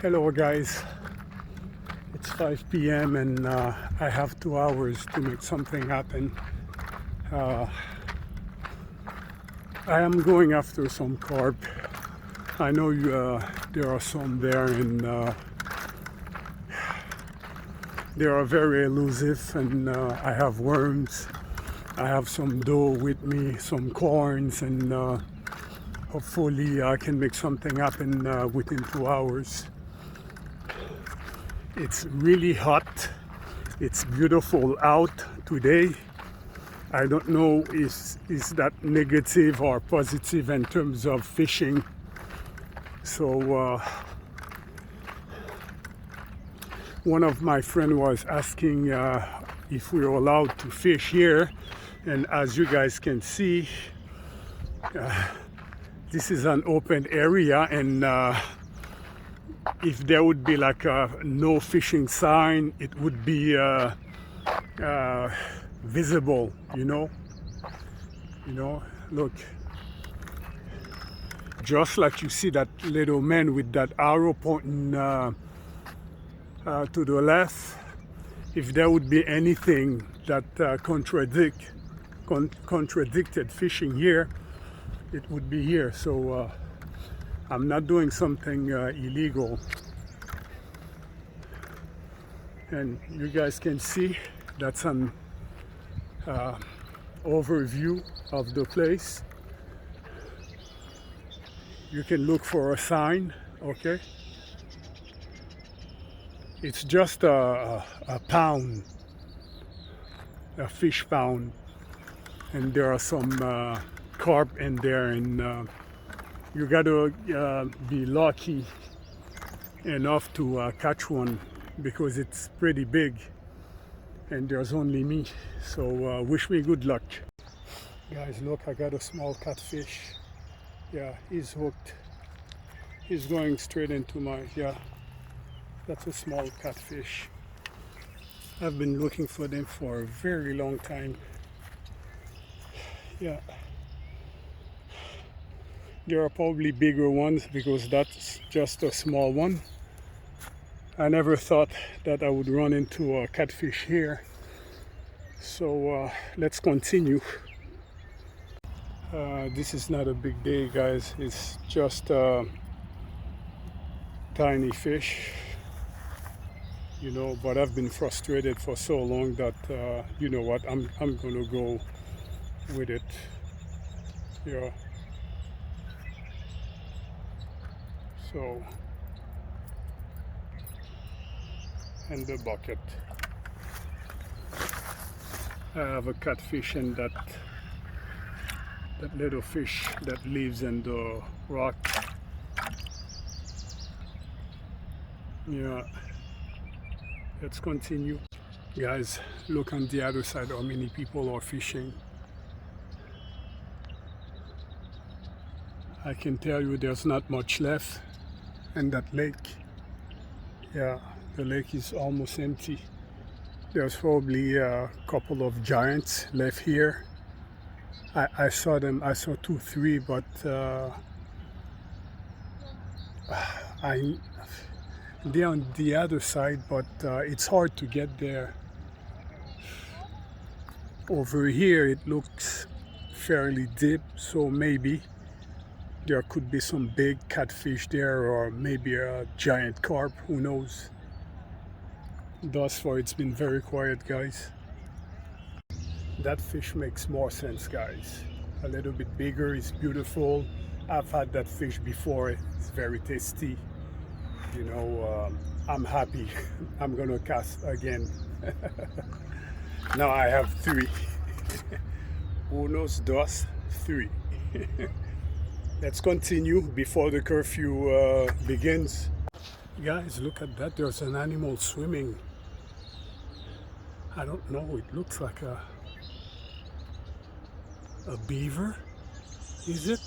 Hello guys, it's 5 p.m. and I have 2 hours to make something happen. Uh, I am going after some carp. I know there are some there and they are very elusive, and I have worms. I have some dough with me, some corns, and hopefully I can make something happen within 2 hours. It's really hot. It's beautiful out today. I don't know is that negative or positive in terms of fishing. So one of my friends was asking if we were allowed to fish here, and as you guys can see, this is an open area, and if there would be like a no fishing sign, it would be visible, look, just like you see that little man with that arrow pointing to the left. If there would be anything that contradicted fishing here, it would be here. So I'm not doing something illegal, and you guys can see that's an overview of the place. You can look for a sign, okay? It's just a pound, a fish pound, and there are some carp in there, and you gotta be lucky enough to catch one, because it's pretty big and there's only me. So wish me good luck. Guys, look, I got a small catfish. Yeah, he's hooked. He's going straight into my, yeah, that's a small catfish. I've been looking for them for a very long time. Yeah. There are probably bigger ones because that's just a small one. I never thought that I would run into a catfish here. So let's continue. This is not a big day, guys. It's just a tiny fish, but I've been frustrated for so long that you know what, I'm gonna go with it. Yeah. So, and the bucket. I have a catfish, and that little fish that lives in the rock. Yeah. Let's continue. Guys, look on the other side how many people are fishing. I can tell you there's not much left in that lake. Yeah, the lake is almost empty. There's probably a couple of giants left here. I saw them, I saw 2, 3, but they're on the other side, but it's hard to get there. Over here it looks fairly deep, so maybe there could be some big catfish there, or maybe a giant carp, who knows. Thus far it's been very quiet, guys. That fish makes more sense, guys. A little bit bigger, it's beautiful. I've had that fish before, it's very tasty. I'm happy. I'm gonna cast again. Now I have 3. Unos, dos, 3. Let's continue before the curfew begins. Guys, look at that. There's an animal swimming. I don't know. It looks like a beaver. Is it?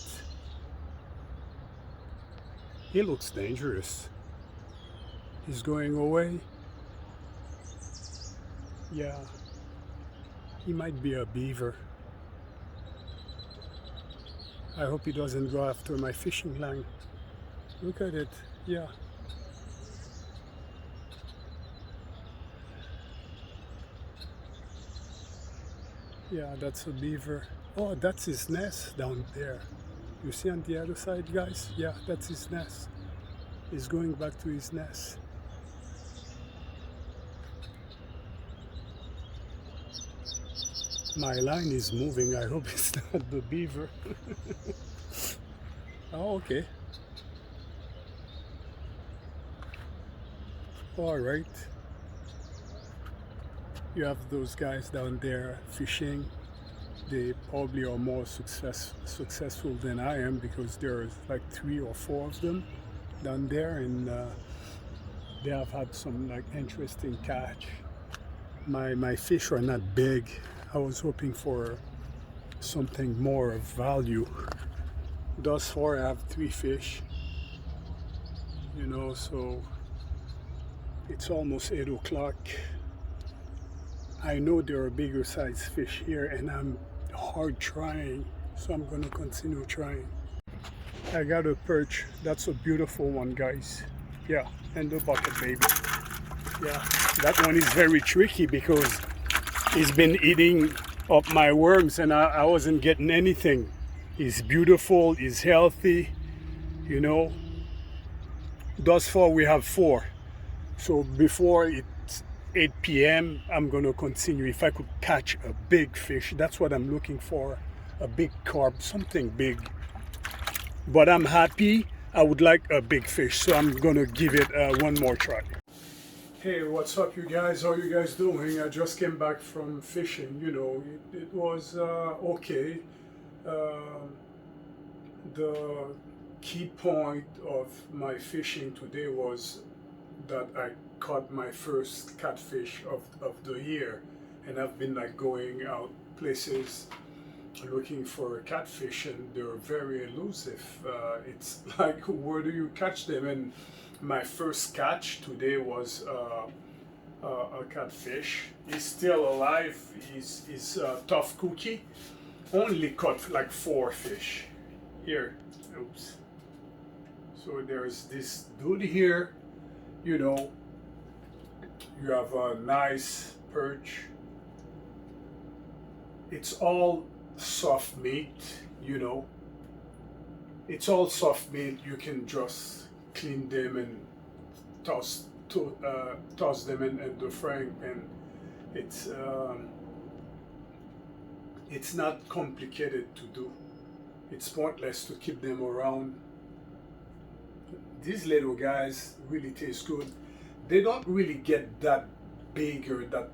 He looks dangerous. He's going away. Yeah. He might be a beaver. I hope he doesn't go after my fishing line. Look at it. Yeah. Yeah, that's a beaver. Oh, that's his nest down there. You see on the other side, guys? Yeah, that's his nest. He's going back to his nest. My line is moving. I hope it's not the beaver. Oh, okay. All right. You have those guys down there fishing. They probably are more successful than I am because there's like 3 or 4 of them down there, and they have had some like interesting catch. My fish are not big. I was hoping for something more of value. Thus far, I have 3 fish. So it's almost 8 o'clock. I know there are bigger size fish here, and I'm hard trying, so I'm gonna continue trying. I got a perch. That's a beautiful one, guys. Yeah, and the bucket baby. Yeah, that one is very tricky because he's been eating up my worms, and I wasn't getting anything. He's beautiful, he's healthy, you know. Thus far we have 4. So before it's 8 p.m., I'm gonna continue. If I could catch a big fish, that's what I'm looking for. A big carp, something big. But I'm happy. I would like a big fish, so I'm gonna give it one more try. Hey, what's up, you guys? How you guys doing? I just came back from fishing. It was okay. Um the key point of my fishing today was that I caught my first catfish of the year, and I've been like going out places looking for a catfish, and they're very elusive. It's like, where do you catch them? And my first catch today was a catfish. He's still alive. He's a tough cookie. Only caught like 4 fish. Here, oops. So there's this dude here. You have a nice perch. It's all soft meat. It's all soft meat. You can just clean them and toss them in the frying pan. It's not complicated to do. It's pointless to keep them around. These little guys really taste good. They don't really get that big, or that,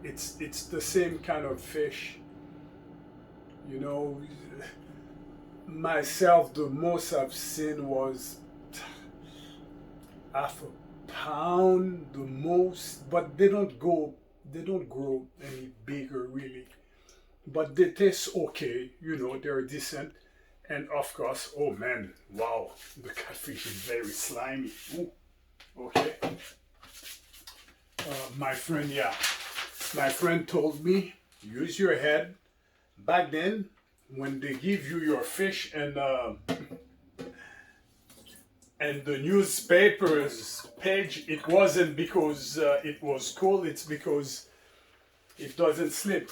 it's the same kind of fish. You know, Myself, the most I've seen was half a pound, the most, but they don't grow any bigger really. But they taste okay, they're decent. And of course, oh man, wow, the catfish is very slimy. Ooh, okay. My friend told me, use your head. Back then, when they give you your fish and the newspaper's page, it wasn't because it was cool, it's because it doesn't slip.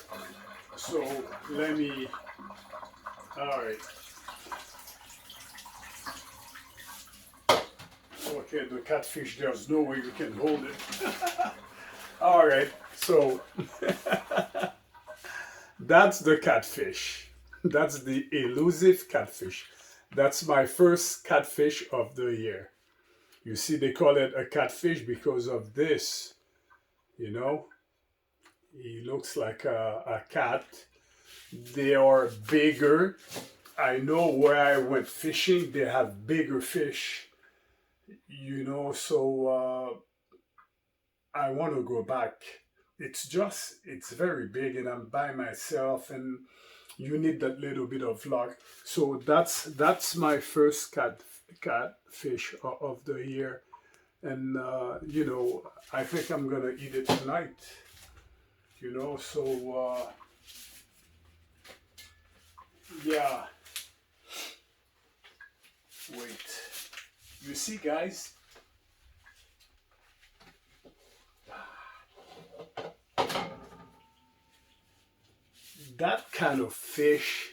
So let me, all right. Okay, the catfish, there's no way you can hold it. All right, so that's the catfish. That's the elusive catfish. That's my first catfish of the year. You see, they call it a catfish because of this, you know? He looks like a cat. They are bigger. I know where I went fishing, they have bigger fish, so I want to go back. It's very big, and I'm by myself, and you need that little bit of luck. So that's my first catfish of the year, and I think I'm gonna eat it tonight. So yeah. Wait. You see, guys? that kind of fish,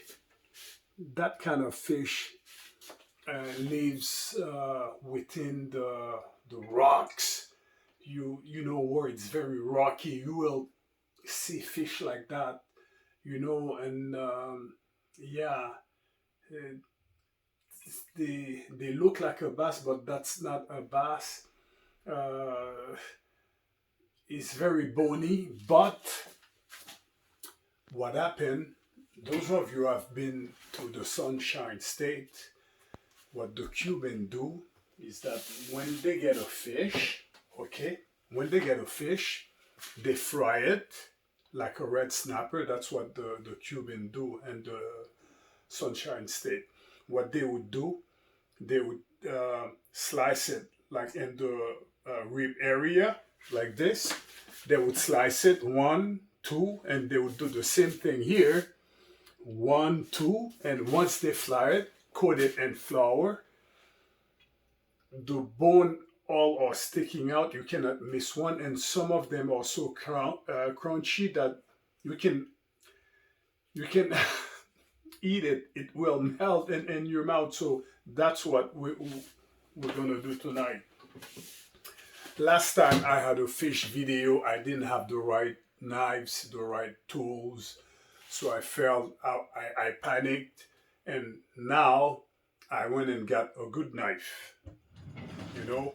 that kind of fish lives within the rocks. You know where it's very rocky, you will see fish like that, you know, and yeah, uh, they look like a bass, but that's not a bass. Uh, it's very bony, but what happened? Those of you who have been to the Sunshine State, what the Cubans do is that when they get a fish, okay, when they get a fish, they fry it like a red snapper. That's what the Cubans do and the Sunshine State. What they would do, they would slice it like in the rib area, like this. They would slice it one, two, and they would do the same thing here. One, two, and once they fry it, coat it in flour. The bone all are sticking out. You cannot miss one, and some of them are so crunchy that you can eat it. It will melt in your mouth. So that's what we're gonna do tonight. Last time I had a fish video, I didn't have the right knives, the right tools, so I felt I panicked, and now I went and got a good knife, you know,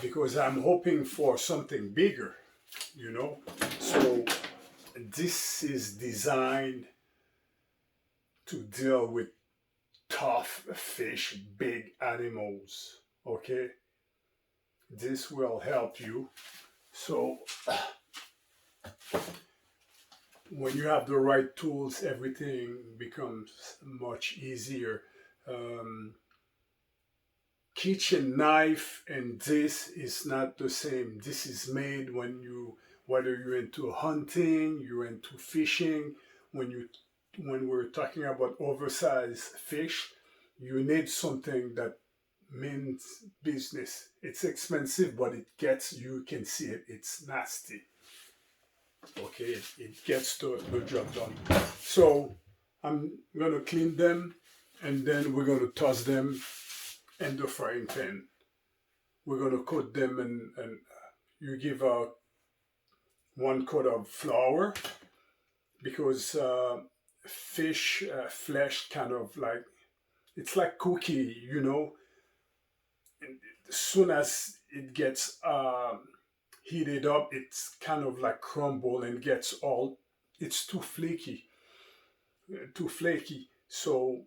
because I'm hoping for something bigger, you know. So this is designed to deal with tough fish, big animals, okay? This will help you. So when you have the right tools, everything becomes much easier. Kitchen knife and this is not the same. This is made whether you're into hunting, you're into fishing, when we're talking about oversized fish, you need something that means business. It's expensive, but you can see it, it's nasty. Okay, it gets the job done. So I'm gonna clean them and then we're gonna toss them in the frying pan. We're gonna coat them and you give out 1 coat of flour because fish flesh kind of like, it's like cookie, you know. And as soon as it gets heated up, it's kind of like crumble and it's too flaky. So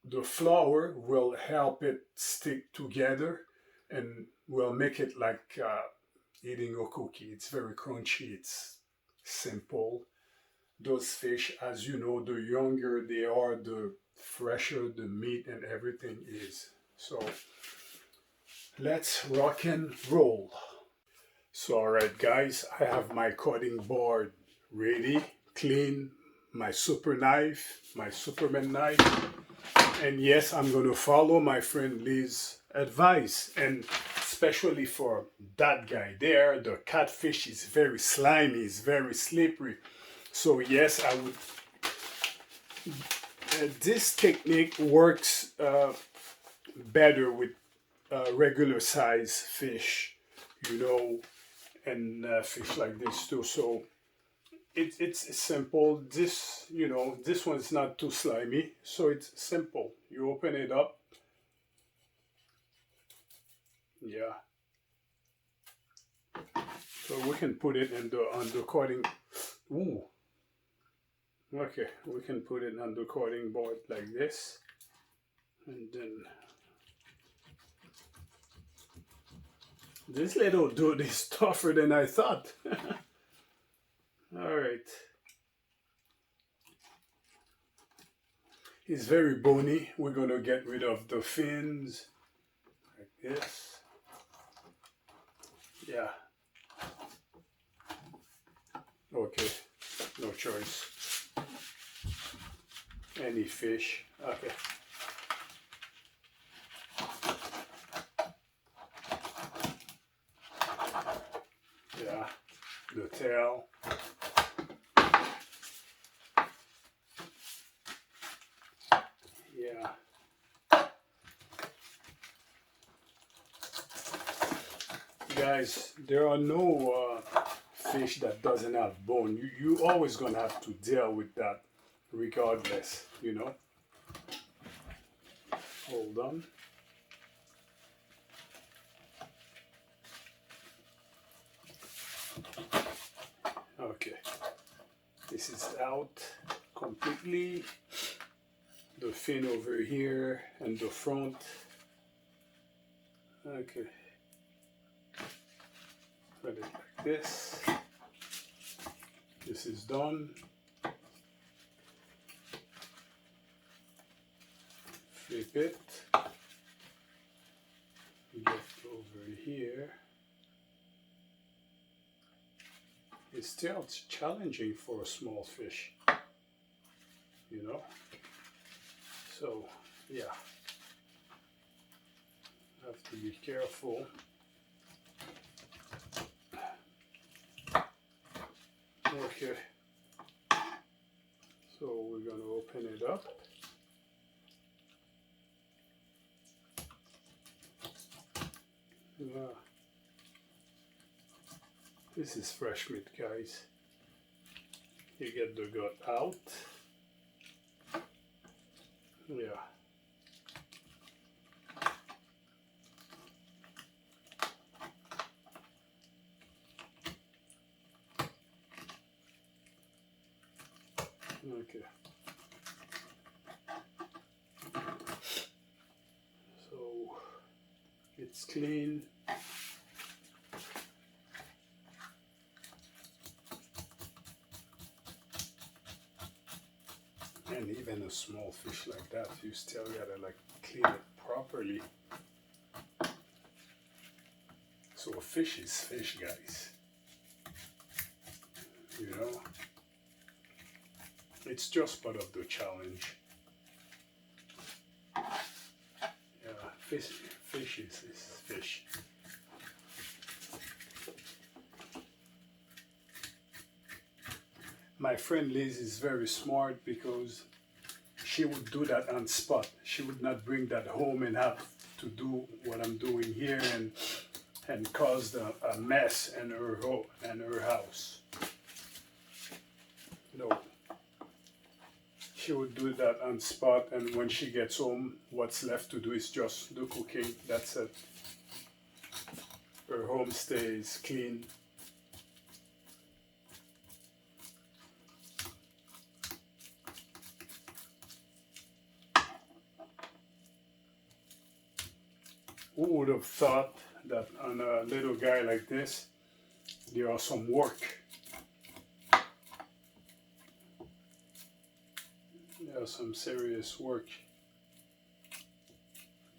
the flour will help it stick together and will make it like eating a cookie. It's very crunchy, it's simple. Those fish, as you know, the younger they are, the fresher the meat and everything is. So let's rock and roll. So alright guys, I have my cutting board ready, clean, my super knife, my Superman knife, and yes, I'm going to follow my friend Lee's advice, and especially for that guy there, the catfish is very slimy, it's very slippery. So yes, I would. This technique works better with regular size fish, you know, and fish like this too. So it's simple. This, you know, this one's not too slimy, so it's simple. You open it up. Yeah. So we can put it in the cutting. Ooh. Okay, we can put it on the cutting board like this, and then this little dude is tougher than I thought. All right, he's very bony. We're gonna get rid of the fins like this. Yeah. Okay, no choice. Any fish. Okay. Yeah, the tail. guys, there are no fish that doesn't have bone. You always gonna have to deal with that regardless, you know. Hold on. Okay, this is out completely. The fin over here and the front. Okay, put it like this. This is done. Flip it. Get over here. It's still challenging for a small fish, you know. So, yeah, have to be careful. Okay, so we're going to open it up. Yeah. This is fresh meat, guys. You get the gut out. Yeah. Okay. So it's clean. And even a small fish like that, you still gotta like clean it properly. So a fish is fish, guys. You know, it's just part of the challenge. Yeah, fish is fish. My friend Liz is very smart because she would do that on spot. She would not bring that home and have to do what I'm doing here and cause a mess in her house. No. She would do that on spot, and when she gets home, what's left to do is just the cooking. That's it. Her home stays clean. Who would have thought that on a little guy like this, there are some work. There's some serious work.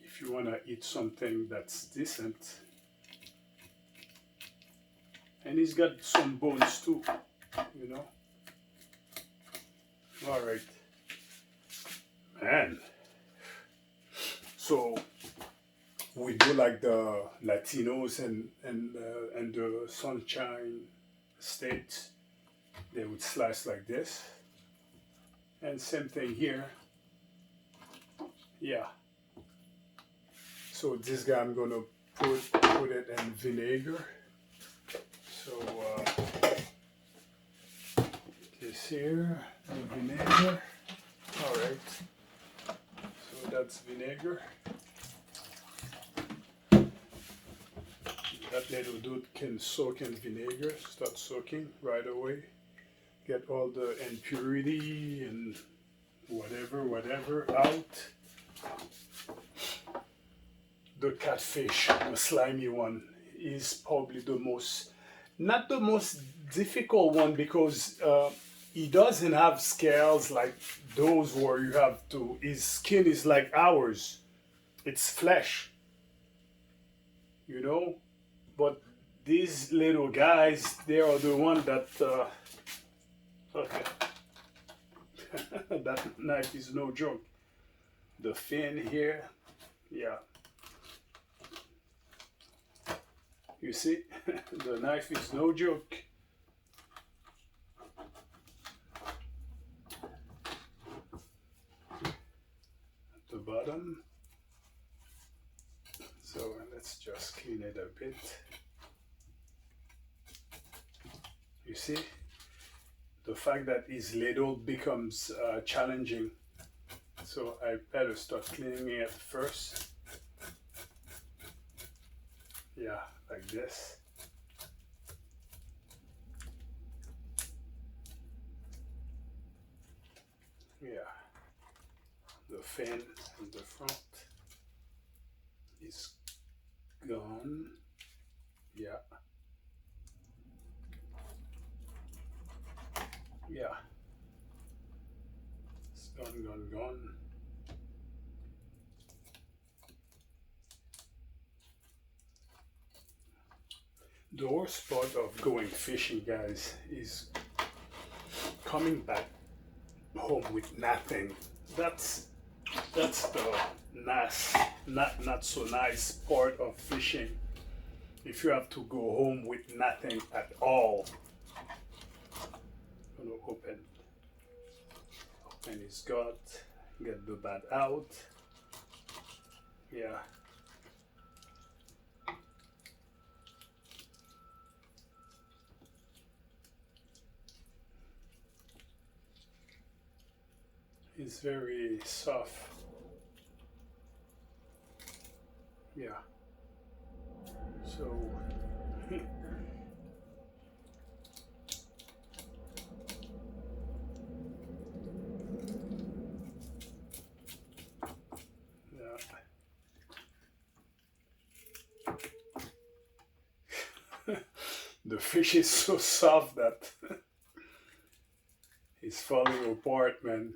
If you want to eat something that's decent. And he's got some bones too, you know. All right. Man. So we do like the Latinos and the Sunshine States. They would slice like this. And same thing here. Yeah. So this guy I'm gonna put it in vinegar. So this here, the vinegar. All right. So that's vinegar. That little dude can soak in vinegar. Start soaking right away. Get all the impurity and whatever out. The catfish, the slimy one, is probably the most, not the most difficult one because he doesn't have scales like those where you have to, his skin is like ours. It's flesh, you know? But these little guys, they are the one that, okay. That knife is no joke. The fin here, yeah. You see, the knife is no joke. At the bottom. So let's just clean it a bit. You see, the fact that it's little becomes challenging. So I better start cleaning it first. Yeah, like this. Yeah, the fin and the front is gone. Yeah. Yeah. It's gone. The worst part of going fishing, guys, is coming back home with nothing. That's the nice, not so nice part of fishing. If you have to go home with nothing at all. I'm gonna open his gut, get the bad out. Yeah. It's very soft. Yeah. So yeah. The fish is so soft that it's falling apart, man.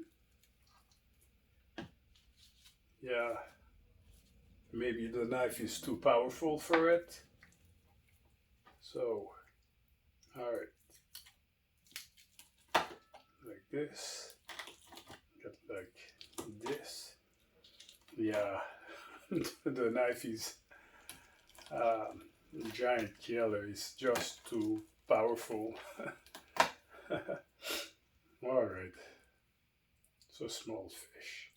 Yeah. Maybe the knife is too powerful for it. So, alright. Like this. Get like this. Yeah. The knife is giant killer. It's just too powerful. Alright. So small fish.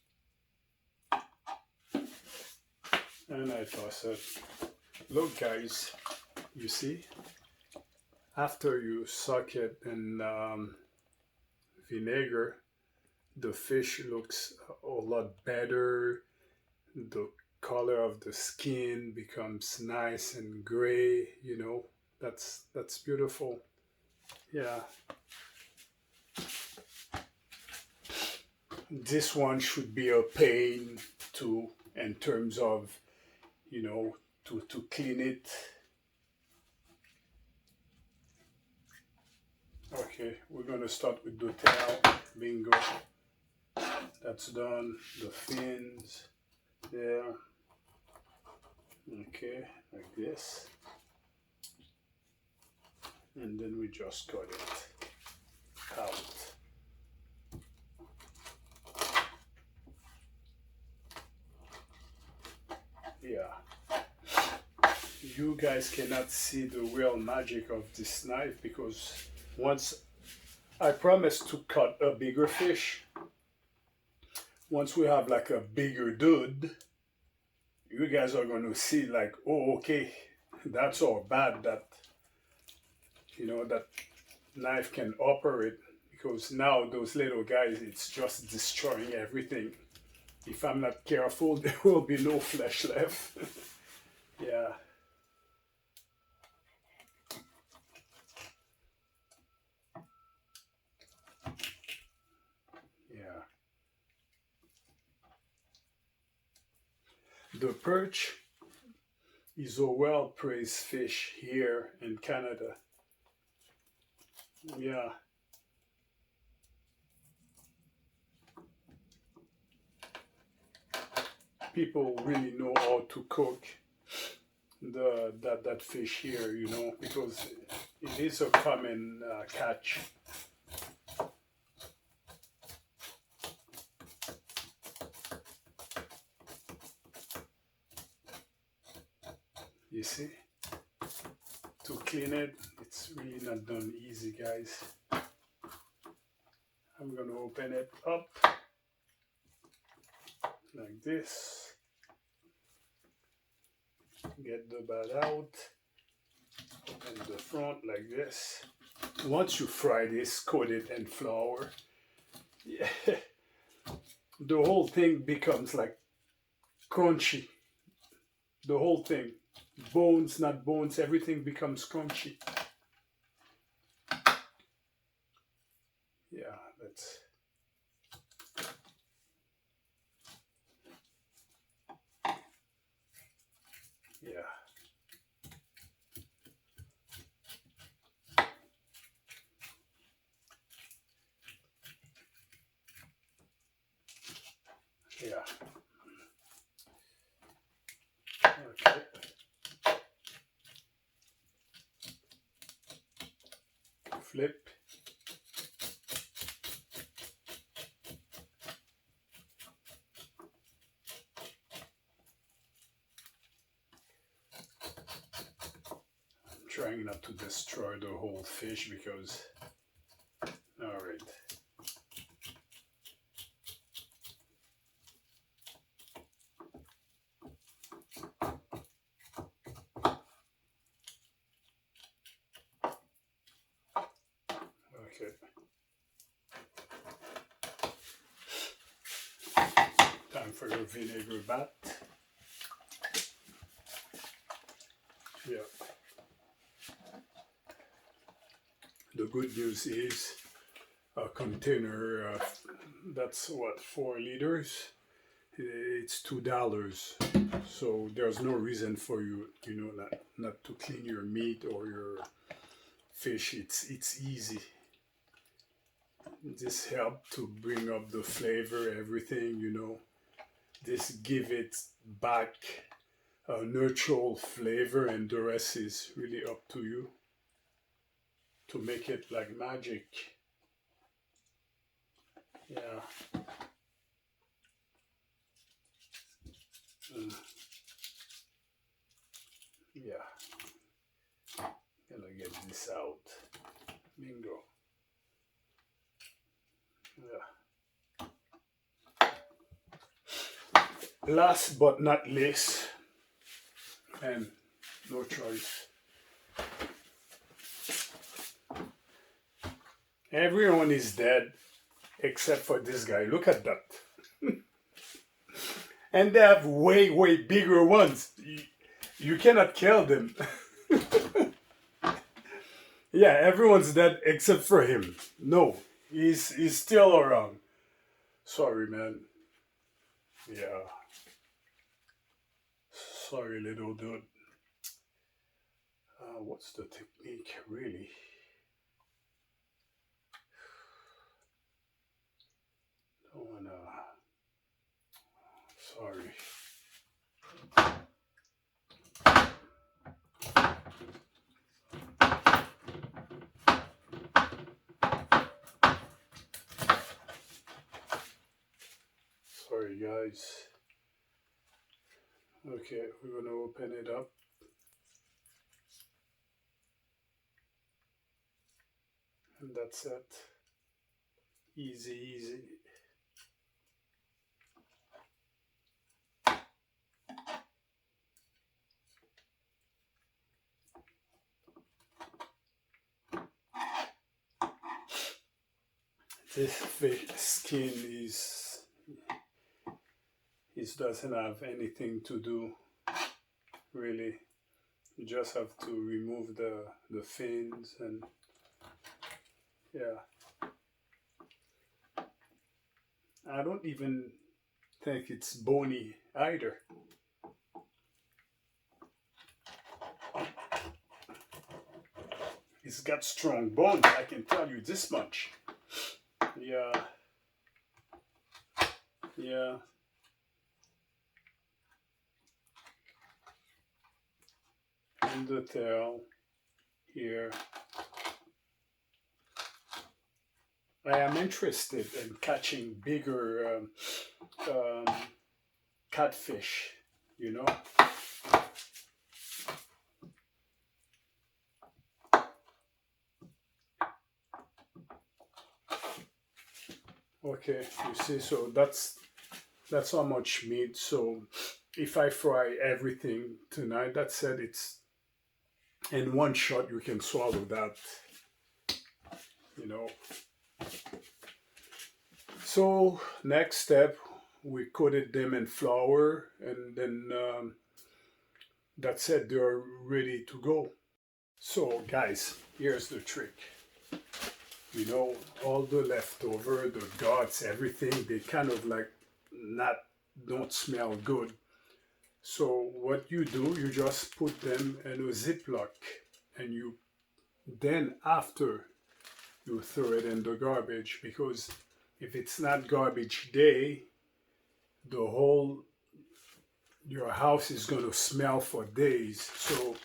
And I toss it. Look, guys, you see? After you soak it in vinegar, the fish looks a lot better. The color of the skin becomes nice and gray, you know. That's beautiful. Yeah. This one should be a pain too in terms of, you know, to clean it. Okay, we're gonna start with the tail. Bingo. That's done. The fins there. Okay, like this. And then we just cut it out. Yeah. You guys cannot see the real magic of this knife because once I promised to cut a bigger fish, once we have like a bigger dude, you guys are going to see like, oh, okay, that's all bad that, you know, that knife can operate, because now those little guys, it's just destroying everything. If I'm not careful, there will be no flesh left. Yeah. Yeah. The perch is a well-praised fish here in Canada. Yeah. People really know how to cook that fish here, you know, because it is a common catch. You see, to clean it, it's really not done easy, guys. I'm gonna open it up like this, get the bad out, open the front like this, once you fry this, coat it in flour, yeah, the whole thing becomes like crunchy. The whole thing, bones, not bones, everything becomes crunchy. Yeah, that's, yeah, yeah. Okay. Flip. I'm trying not to destroy the whole fish because, all right. Okay. Time for your vinegar bath. Yeah. The good news is a container, that's what, 4 liters? It's $2. So there's no reason for you, not to clean your meat or your fish. It's easy. This help to bring up the flavor, everything. This give it back a neutral flavor, and the rest is really up to you to make it like magic. Yeah. Mm. Yeah. Gonna get this out. Bingo. Yeah. Last but not least, and no choice, everyone is dead except for this guy. Look at that. And they have way, way bigger ones. You cannot kill them. Yeah, everyone's dead except for him. No, he's still around. Sorry, man. Yeah. Sorry, little dude. What's the technique, really? Don't wanna. Sorry. Sorry, guys. Okay, we're gonna open it up. And that's it. Easy, easy. This fish skin it doesn't have anything to do, really. You just have to remove the fins, and yeah. I don't even think it's bony either. It's got strong bones, I can tell you this much. Yeah. Yeah. And the tail here. I am interested in catching bigger um, catfish, you know. Okay, you see, so that's how much meat. So if I fry everything tonight, that said, it's in one shot you can swallow that. you know. So next step, we coated them in flour, and then that's it. They're ready to go. So guys, here's the trick. You know, all the leftover, the guts, everything, they kind of like not don't smell good. So what you do, you just put them in a Ziploc, and you then after you throw it in the garbage, because if it's not garbage day, the whole your house is going to smell for days. So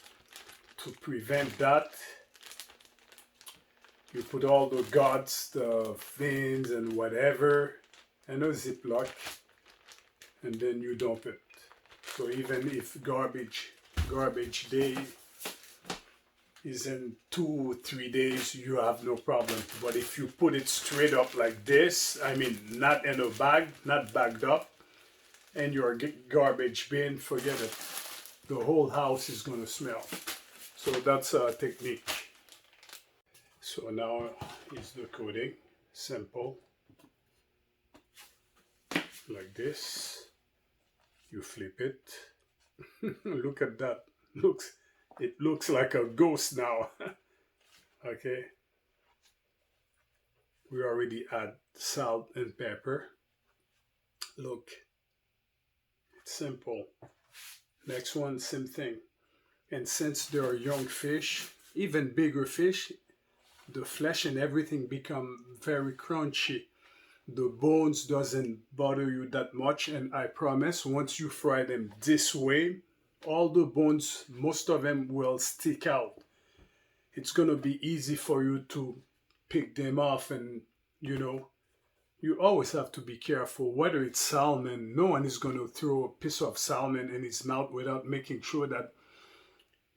to prevent that, you put all the guts, the fins and whatever in a Ziploc, and then you dump it. So even if garbage day is in 2 3 days, you have no problem. But if you put it straight up like this, I mean not in a bag, not bagged up, and your garbage bin, forget it. The whole house is gonna smell. So that's a technique. So now is the coating. Simple. Like this. You flip it. Look at that. It looks like a ghost now. Okay. We already add salt and pepper. Look. It's simple. Next one, same thing. And since there are young fish, even bigger fish, the flesh and everything become very crunchy. The bones doesn't bother you that much, and I promise once you fry them this way, all the bones, most of them will stick out. It's gonna be easy for you to pick them off, and you always have to be careful. Whether it's salmon, no one is gonna throw a piece of salmon in his mouth without making sure that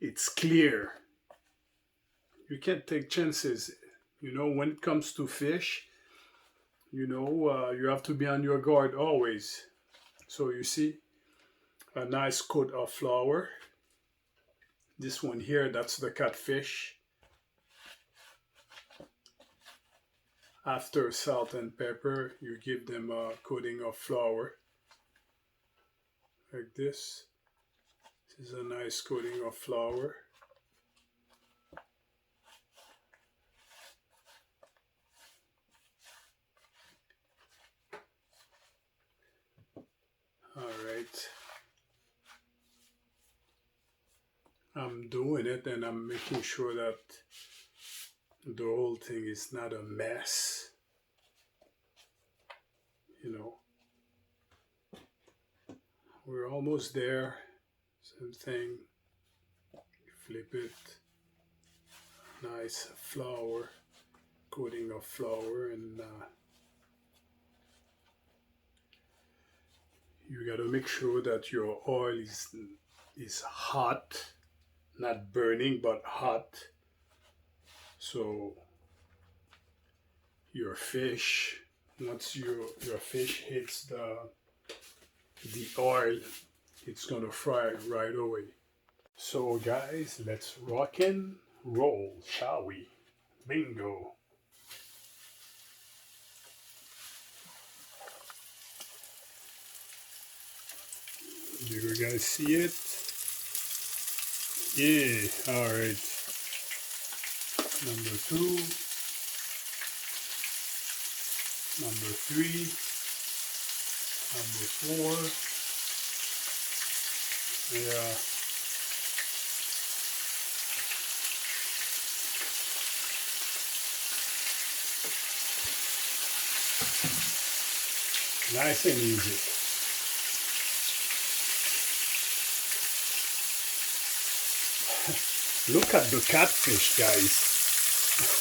it's clear. You can't take chances. When it comes to fish, you have to be on your guard always. So you see, a nice coat of flour. This one here, that's the catfish. After salt and pepper, you give them a coating of flour. Like this. This is a nice coating of flour. Alright. I'm doing it and I'm making sure that the whole thing is not a mess. We're almost there. Same thing. Flip it. Nice flour, coating of flour, and you got to make sure that your oil is hot, not burning but hot. So your fish, once your fish hits the oil, it's gonna fry right away. So guys, let's rock and roll, shall we? Bingo. Do you guys see it? Yeah, alright. Number 2. Number 3. Number 4. Yeah. Nice and easy. Look at the catfish, guys.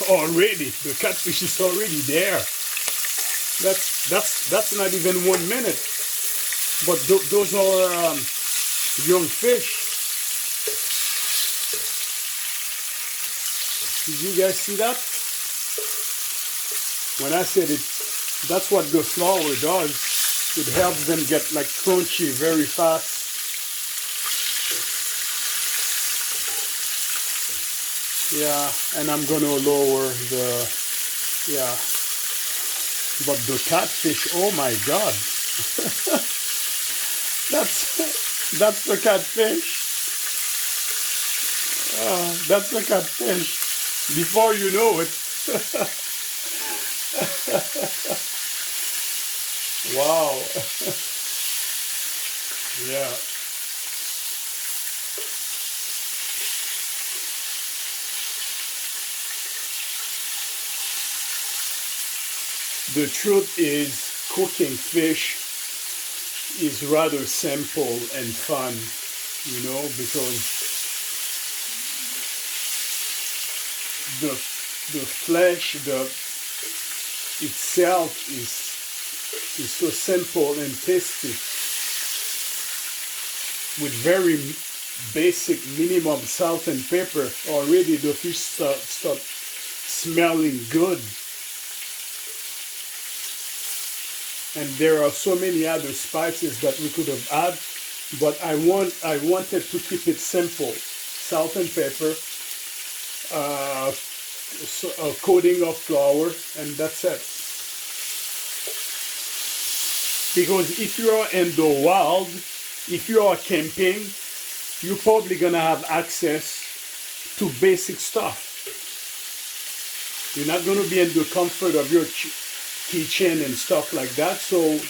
Already, the catfish is already there. That's not even 1 minute. But those are young fish. Did you guys see that? When I said it, that's what the flour does. It helps them get like crunchy very fast. Yeah, and I'm gonna lower Yeah, but the catfish, oh my God, that's the catfish. That's the catfish. Before you know it, wow, yeah. The truth is, cooking fish is rather simple and fun, because the the flesh itself is so simple and tasty with very basic minimum salt and pepper. Already the fish start smelling good, and there are so many other spices that we could have added, but I wanted to keep it simple: salt and pepper, a coating of flour, and that's it. Because if you are in the wild, if you are camping, you're probably gonna have access to basic stuff. You're not gonna be in the comfort of your kitchen and stuff like that. So,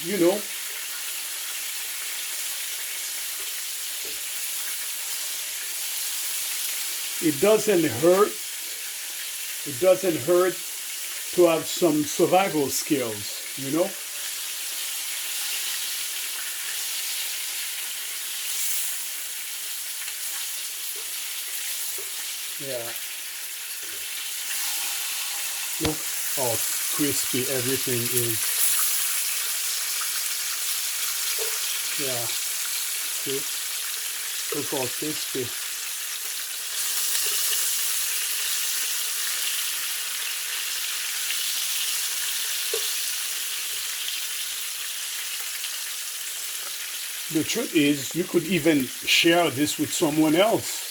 it doesn't hurt. It doesn't hurt to have some survival skills. Yeah. Look how crispy everything is. Yeah. See? Look how crispy. The truth is, you could even share this with someone else.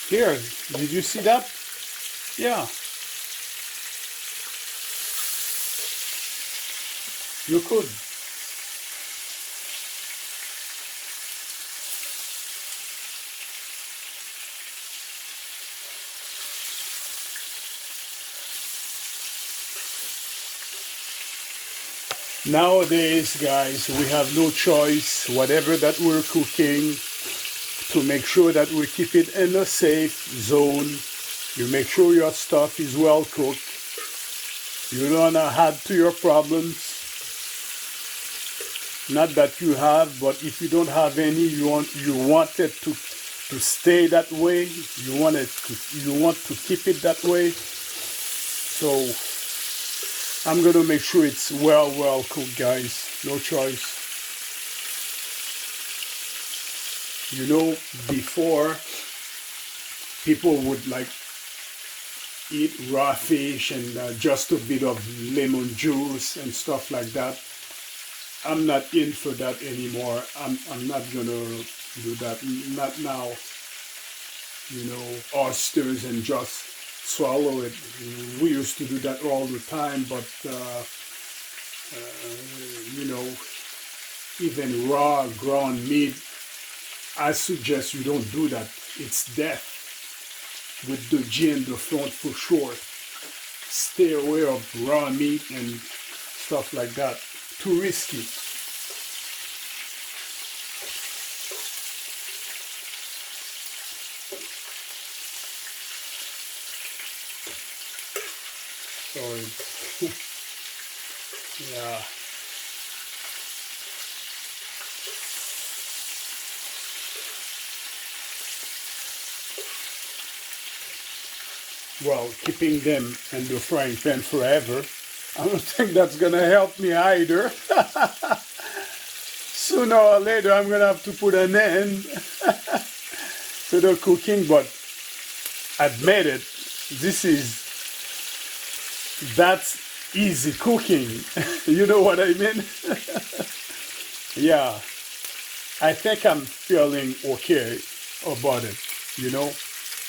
Here, did you see that? Yeah, you could. Nowadays, guys, we have no choice, whatever that we're cooking, to make sure that we keep it in a safe zone. You make sure your stuff is well cooked. You don't add to your problems. Not that you have, but if you don't have any, you want it to stay that way. You want to keep it that way. So I'm gonna make sure it's well cooked, guys. No choice. Before, people would eat raw fish and just a bit of lemon juice and stuff like that. I'm not in for that anymore. I'm not gonna do that. Not now. Oysters and just swallow it. We used to do that all the time, but even raw ground meat, I suggest you don't do that. It's death with the G in the front for sure. Stay away of raw meat and stuff like that. Too risky. Sorry. Yeah. Well, keeping them in the frying pan forever, I don't think that's gonna help me either. Sooner or later, I'm gonna have to put an end to the cooking, but admit it, that's easy cooking. You know what I mean? Yeah, I think I'm feeling okay about it,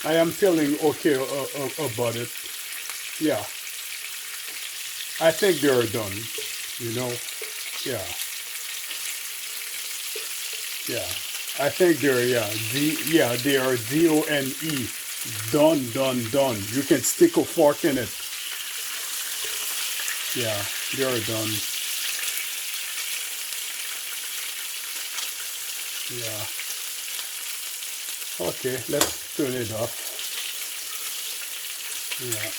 I am feeling okay about it. Yeah. I think they're done. You know, yeah, yeah. I think they're they are DONE. Done, done, done. You can stick a fork in it. Yeah, they're done. Yeah. Okay, let's turn it off. Yeah.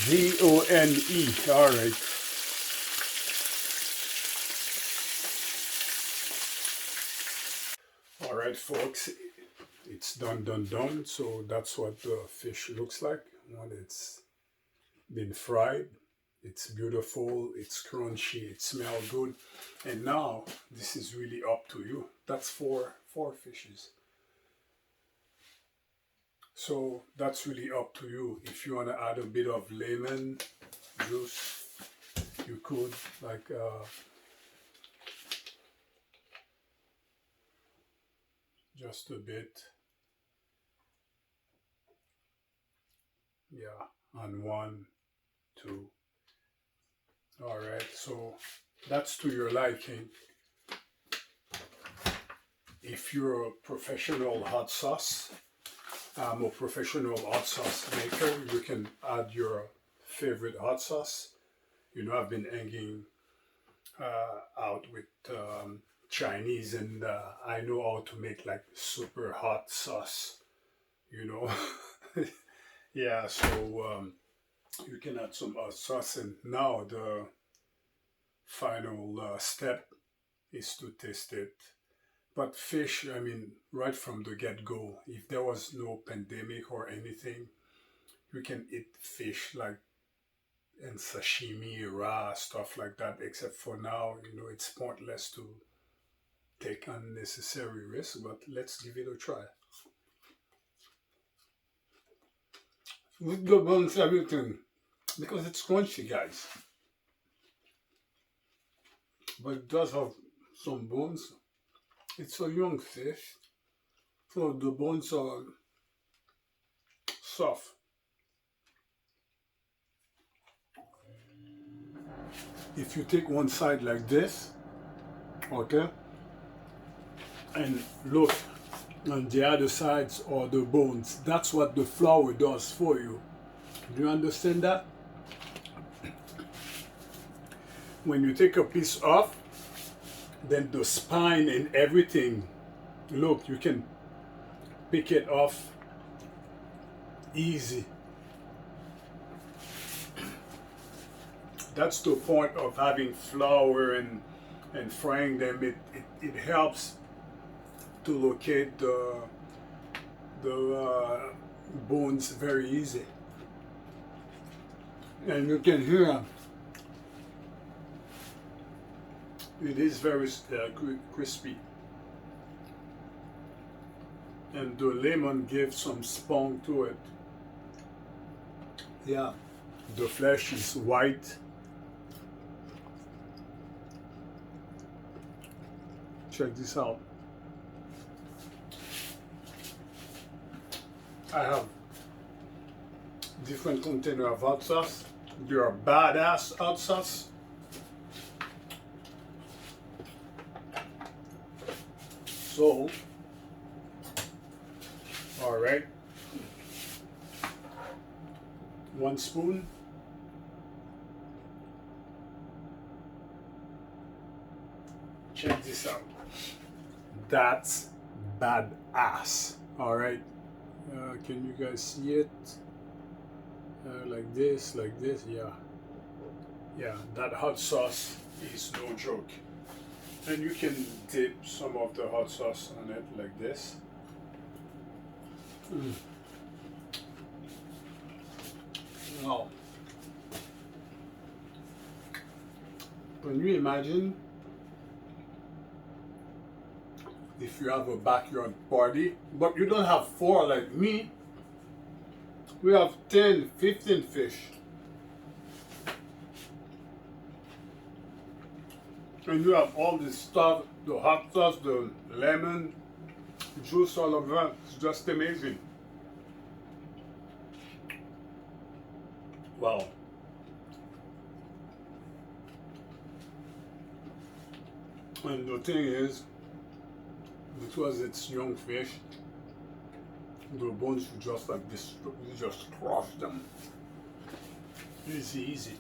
DONE. All right. All right, folks. It's done, done, done. So that's what the fish looks like when it's been fried. It's beautiful, it's crunchy, it smells good. And now this is really up to you. That's four fishes. So that's really up to you. If you want to add a bit of lemon juice, you could, like just a bit. Yeah, on one, two. All right, so that's to your liking. If you're a professional hot sauce, I'm a professional hot sauce maker. You can add your favorite hot sauce. You know, I've been hanging out with Chinese, and I know how to make like super hot sauce. You know, yeah. So you can add some hot sauce, and now the final step is to taste it. But fish, I mean, right from the get-go, if there was no pandemic or anything, you can eat fish like and sashimi, raw, stuff like that, except for now, you know, it's pointless to take unnecessary risks, but let's give it a try. With the bones, everything, because it's crunchy, guys, but it does have some bones. It's a young fish, so the bones are soft. If you take one side like this, okay, and look on the other sides are the bones, that's what the flour does for you. Do you understand that? When you take a piece off, then the spine and everything, look, you can pick it off easy. That's the point of having flour and frying them. It helps to locate the bones very easy. And you can hear it is very crispy. And the lemon gives some spunk to it. Yeah, the flesh is white. Check this out. I have different container of hot sauce. They are badass hot sauce. So, all right, 1 spoon. Check this out. That's badass. All right. Can you guys see it? Like this, yeah. Yeah, that hot sauce is no joke. And you can dip some of the hot sauce on it like this. Now, can you imagine if you have a backyard party, but you don't have 4 like me? We have 10, 15 fish. And you have all this stuff, the hot sauce, the lemon juice, all of that. It's just amazing. Wow. And the thing is, because it's young fish, the bones you just like this, you just crush them. Easy.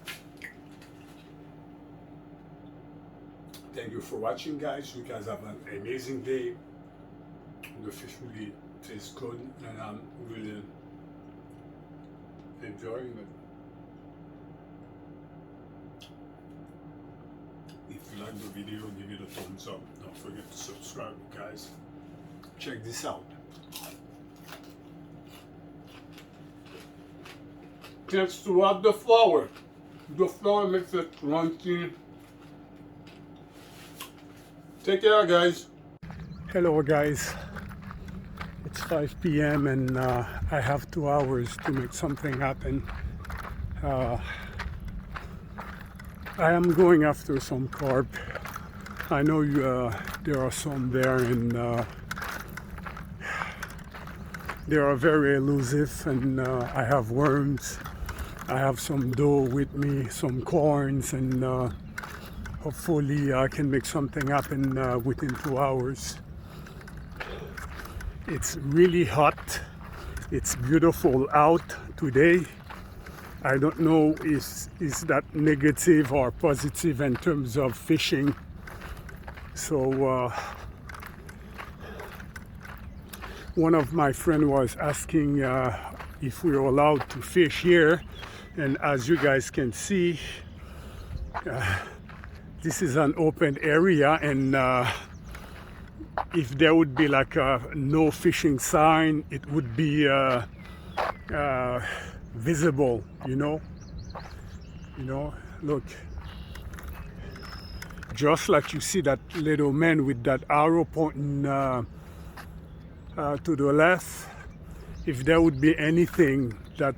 Thank you for watching, guys. You guys have an amazing day. The fish really tastes good, and I'm really enjoying it. If you like the video, give it a thumbs up. Don't forget to subscribe, guys. Check this out. Thanks to add the flour. The flour makes it crunchy. Take care, guys. Hello, guys. It's 5 p.m. and I have 2 hours to make something happen. I am going after some carp. I know there are some there, and they are very elusive, and I have worms. I have some dough with me, some corns, and hopefully I can make something happen within 2 hours. It's really hot. It's beautiful out today. I don't know is that negative or positive in terms of fishing. So one of my friends was asking if we were allowed to fish here, and as you guys can see, this is an open area, and if there would be like a no fishing sign, it would be visible, you know, look, just like you see that little man with that arrow pointing to the left. If there would be anything that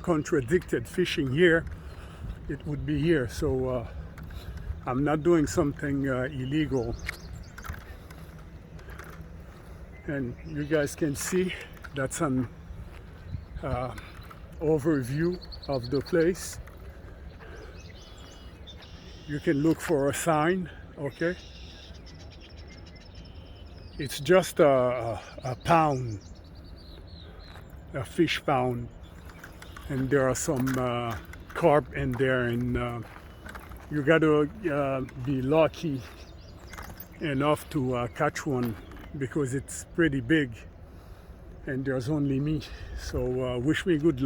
contradicted fishing here, it would be here. So I'm not doing something illegal, and you guys can see that's an overview of the place. You can look for a sign, okay? It's just a pound, a fish pound, and there are some carp in there, and you gotta be lucky enough to catch one, because it's pretty big and there's only me. So wish me good luck.